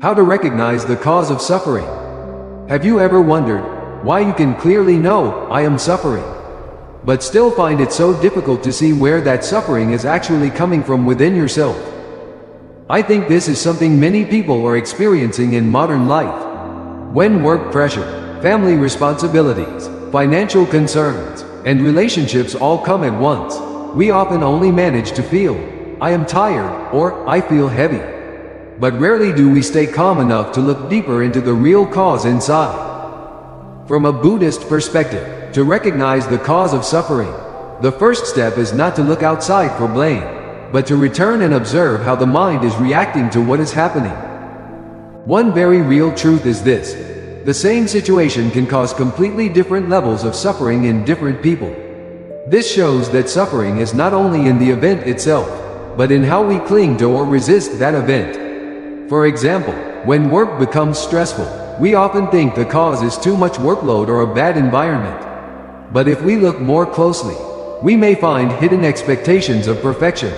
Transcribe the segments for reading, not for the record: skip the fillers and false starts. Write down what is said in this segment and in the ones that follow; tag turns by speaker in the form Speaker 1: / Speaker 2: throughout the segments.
Speaker 1: How to recognize the cause of suffering. Have you ever wondered why you can clearly know, I am suffering, but still find it so difficult to see where that suffering is actually coming from within yourself? I think this is something many people are experiencing in modern life. When work pressure, family responsibilities, financial concerns, and relationships all come at once, we often only manage to feel, I am tired, or I feel heavy. But rarely do we stay calm enough to look deeper into the real cause inside. From a Buddhist perspective, to recognize the cause of suffering, the first step is not to look outside for blame, but to return and observe how the mind is reacting to what is happening. One very real truth is this: the same situation can cause completely different levels of suffering in different people. This shows that suffering is not only in the event itself, but in how we cling to or resist that event. For example, when work becomes stressful, we often think the cause is too much workload or a bad environment. But if we look more closely, we may find hidden expectations of perfection,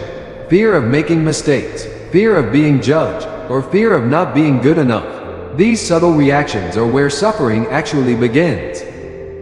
Speaker 1: fear of making mistakes, fear of being judged, or fear of not being good enough. These subtle reactions are where suffering actually begins.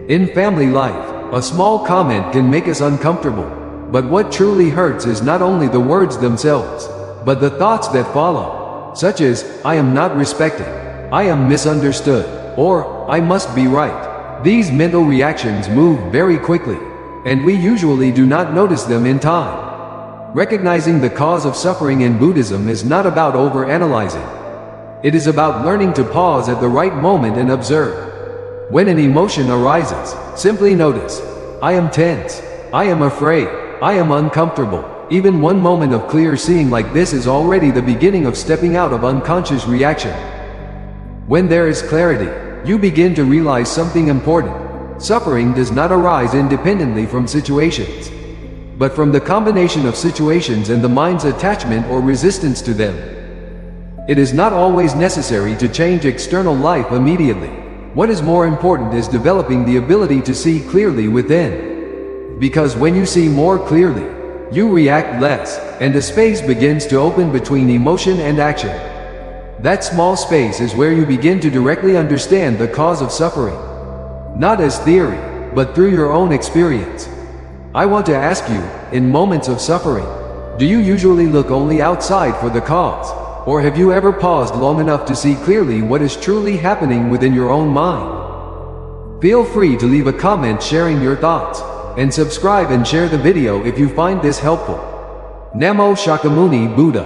Speaker 1: In family life, a small comment can make us uncomfortable, but what truly hurts is not only the words themselves, but the thoughts that follow. Such as, I am not respected, I am misunderstood, or I must be right. These mental reactions move very quickly, and we usually do not notice them in time. Recognizing the cause of suffering in Buddhism is not about overanalyzing. It is about learning to pause at the right moment and observe. When an emotion arises, simply notice, I am tense, I am afraid, I am uncomfortable. Even one moment of clear seeing like this is already the beginning of stepping out of unconscious reaction. When there is clarity, you begin to realize something important. Suffering does not arise independently from situations, but from the combination of situations and the mind's attachment or resistance to them. It is not always necessary to change external life immediately. What is more important is developing the ability to see clearly within. Because when you see more clearly, you react less, and a space begins to open between emotion and action. That small space is where you begin to directly understand the cause of suffering. Not as theory, but through your own experience. I want to ask you, in moments of suffering, do you usually look only outside for the cause? Or have you ever paused long enough to see clearly what is truly happening within your own mind? Feel free to leave a comment sharing your thoughts, and subscribe and share the video if you find this helpful. Namo Shakyamuni Buddha.